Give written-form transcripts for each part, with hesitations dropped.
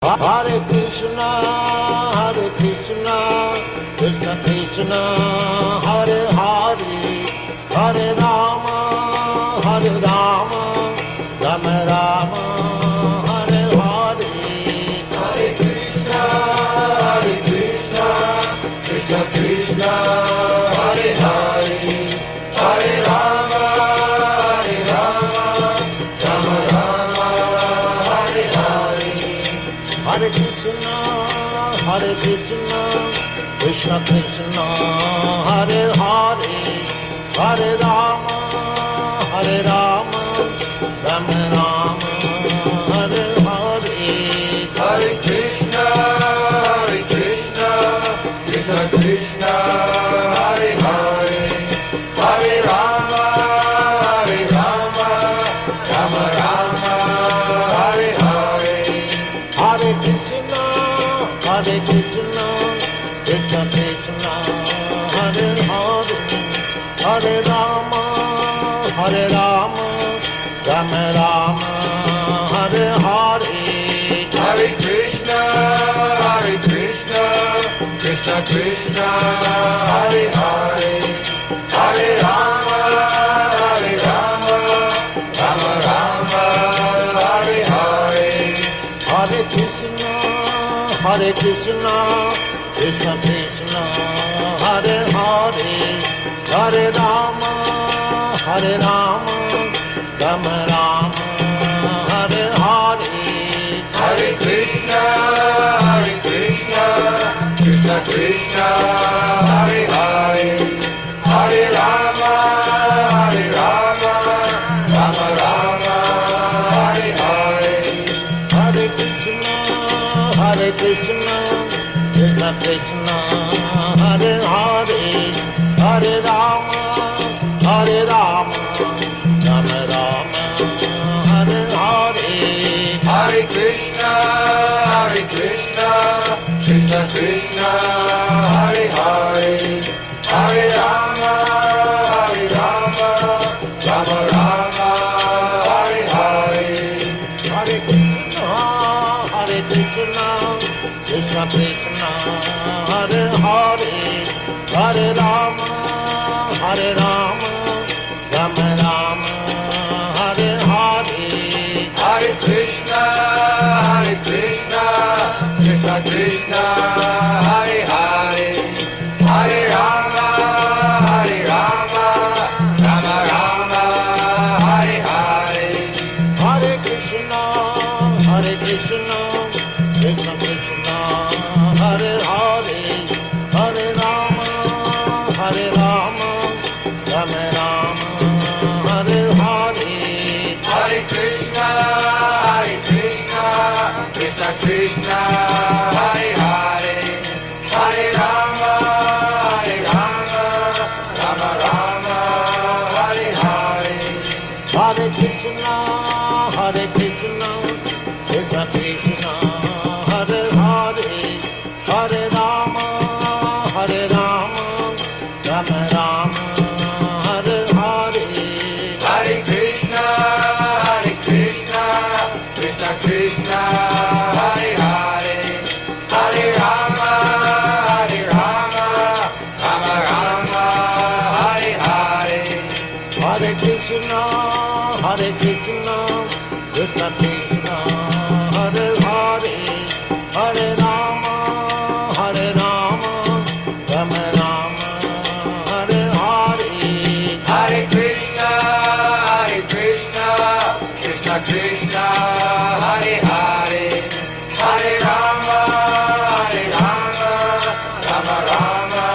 Hare Krishna, Krishna Krishna, Hare Hare, Hare Rama, Rama Rama, Hare Hare. Hare Krishna, Krishna Krishna, Hare Hare, Hare Rama, Rama Rama, Hare Hare. Hare Krishna, Krishna Krishna, Hare Hare, Hare Rama, Rama Rama, Hare Hare. Hare Krishna, Krishna Krishna, Hare Hare, Hare Rama, Rama Rama, Hare Hare. Hare Krishna, Krishna Krishna, Hare Hare, Hare Rama, Rama Rama, Hare Hare. Hare Krishna, Krishna Krishna, Hare Hare, Hare Rama, Rama Rama, Hare Hare. Hare Krishna, Krishna Krishna, Hare Hare, Hare Rama, Rama Rama, Hare Hare. Hare Krishna, Krishna Krishna, Hare Hare, Hare Rama, Rama Rama, Hare Hare. Hare Krishna, Krishna Krishna, Hare Hare, Hare Rama, Rama Rama, Hare Hare. Hare Krishna, Krishna Krishna, Hare Hare, Hare Rama, Rama Rama, Hare Hare. Hare Krishna, Krishna Krishna, Hare Hare, Hare Rama, Rama Rama, Hare Hare. Hare Krishna, Krishna Krishna, Hare Hare, Hare Rama, Rama Rama, Hare Hare. Hare Krishna, Krishna Krishna, Hare Hare, Hare Rama, Rama Rama, Hare Hare. Hare Krishna, Krishna Krishna, Hare Hare, Hare Rama, Rama Rama, Hare Hare. Hare Krishna, Krishna Krishna, Hare Hare, Hare Rama, Rama Rama, Hare Hare. Hare Krishna, Krishna Krishna, Hare Hare, Hare Rama, Rama Rama, Hare Hare. Hare Krishna, Krishna Krishna, Hare Hare, Hare Rama, Rama Rama, Hare Hare. Hare Krishna, Krishna Krishna, Hare Hare, Hare Rama, Rama Rama,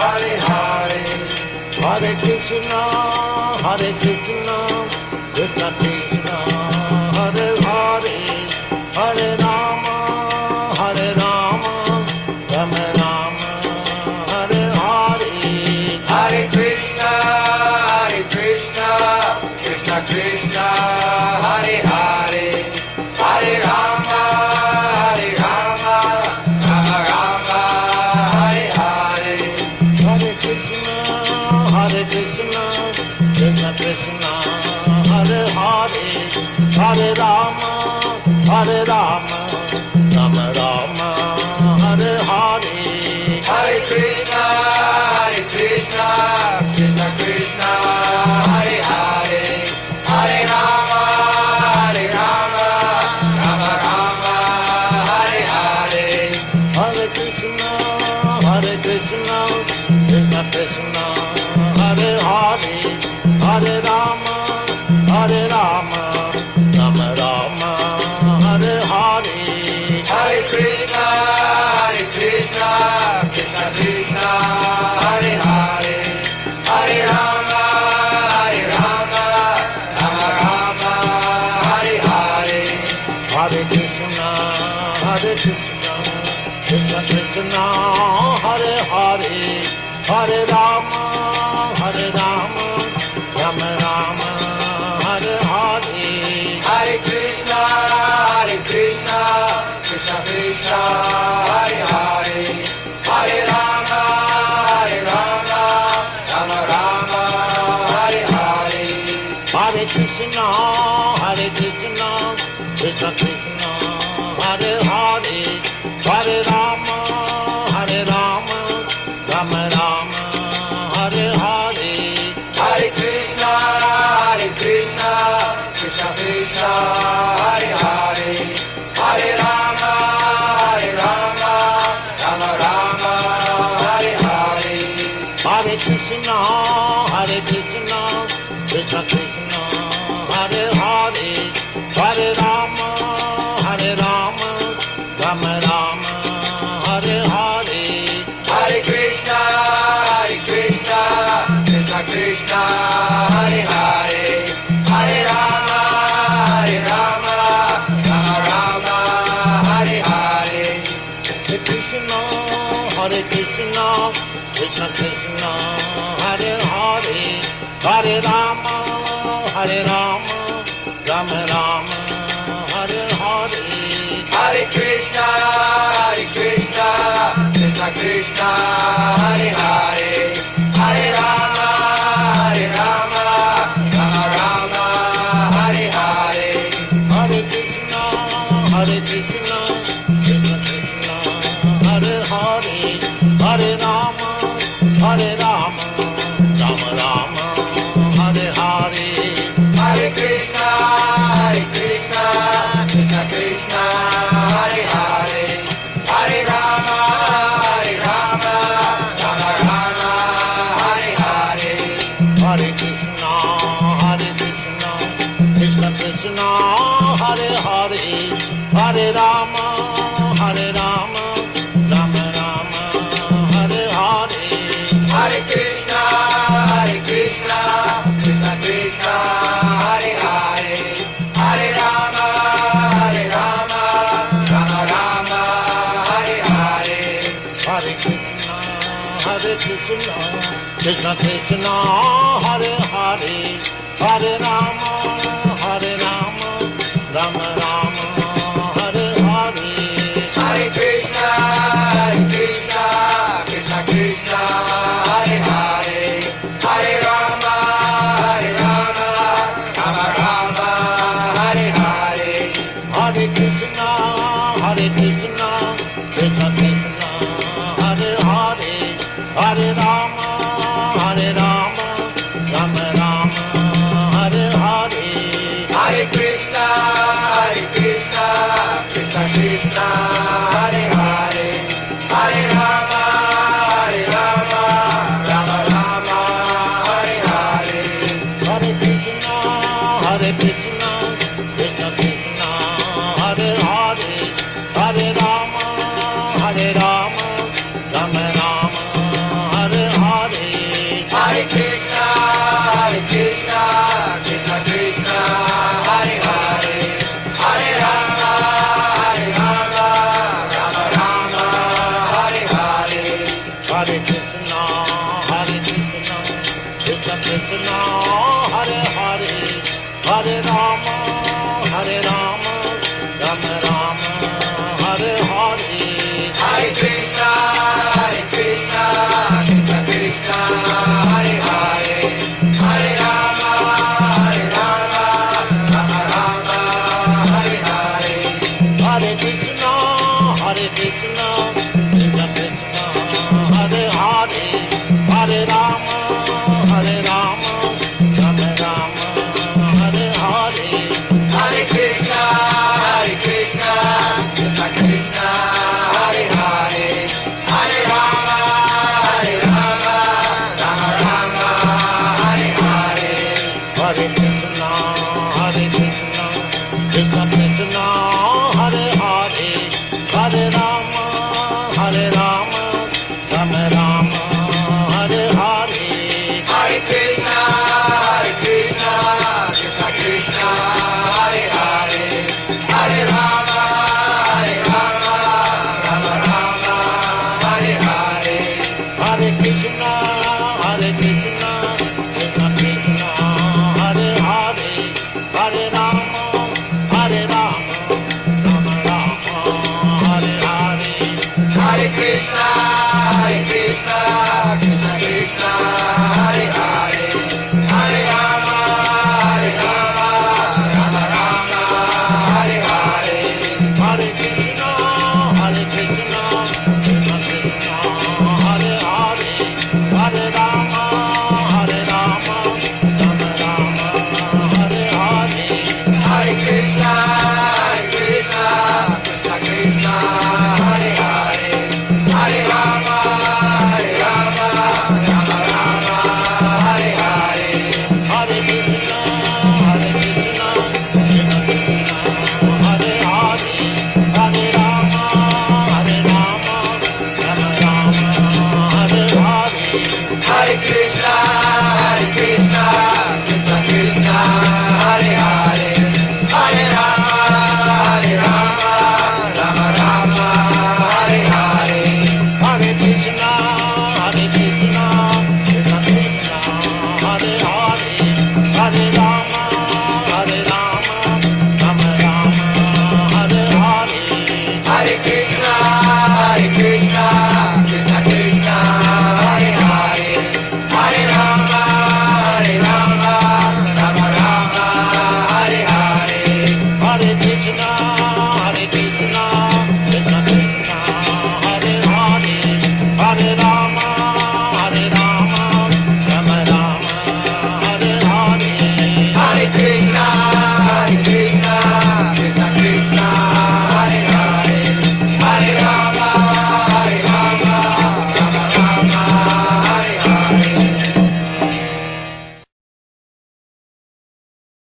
Hare Hare. Hare Krishna, Krishna Krishna, Hare Hare, Hare Rama, Rama Rama, Hare Hare. Hare Krishna, Krishna Krishna, Hare Hare, Hare Rama, Rama Rama, Hare Hare. Hare Krishna, Krishna Krishna, Hare Hare, Hare Rama, Rama Rama, Hare Hare, Hare Krishna, Krishna Krishna, Hare Hare, Hare Rama, Rama Rama, Hare Hare. Hare Krishna, Krishna Krishna, Hare Hare, Hare Rama, Rama Rama, Hare Hare. Hare Krishna, Krishna Krishna, Hare Hare, Hare Rama, Rama Rama, Hare Hare. Hare Krishna, Krishna Krishna, Hare Hare, Hare Rama, Rama Rama, Hare Hare. Hare Krishna, Krishna Krishna, Hare Hare, Hare Rama, Rama Rama, Hare Hare. Hare Krishna, Krishna Krishna, Hare Hare, Hare Rama, Rama Rama, Hare Hare. Hare Krishna, Krishna Krishna, Hare Hare, Hare Rama, Rama Rama, Hare Hare. Hare Krishna, Krishna Krishna, Hare Hare, Hare Rama, Rama Rama, Hare Hare. Hare Krishna, Krishna Krishna, Hare Hare, Hare Rama, Rama Hare Hare. Hare Krishna, Krishna Krishna, Hare Hare, Hare Rama, Rama Rama, Hare Hare. Hare Krishna, Krishna Krishna, Hare Hare, Hare Rama, Rama Hare Hare. Hare Krishna, Krishna Krishna, Hare Hare, Hare Rama, Rama Rama, Hare Hare. Hare Krishna, Krishna Krishna, Hare Hare, Hare Rama, Rama Hare Hare. Hare Krishna, Krishna Krishna, Hare Hare, Hare Rama, Rama Rama, Hare Hare. Hare Krishna, Krishna Krishna, Hare Hare, Hare Rama, Rama Hare Hare. Hare Krishna, Krishna Krishna, Hare Hare, Hare Rama, Rama Rama, Hare Hare. Hare Krishna, Krishna Krishna, Hare Hare, Hare Rama, Rama Hare Hare. Hare Krishna, Krishna Krishna, Hare Hare, Hare Rama, Rama Rama, Hare Hare. Hare Krishna, Krishna Krishna, Hare Hare, Hare Rama, Rama Hare Hare. Hare Krishna, Krishna Krishna, Hare Hare, Hare Rama, Rama Rama, Hare Hare. Hare Krishna, Krishna Krishna, Hare Hare, Hare Rama, Rama Hare Hare. Hare Krishna, Krishna Krishna, Hare Hare, Hare Rama, Rama Rama, Hare Hare. Hare Krishna, Krishna Krishna, Hare Hare, Hare Rama, Rama Hare Hare. Hare Krishna, Hare Krishna, Krishna Krishna, Hare Hare, Hare Rama.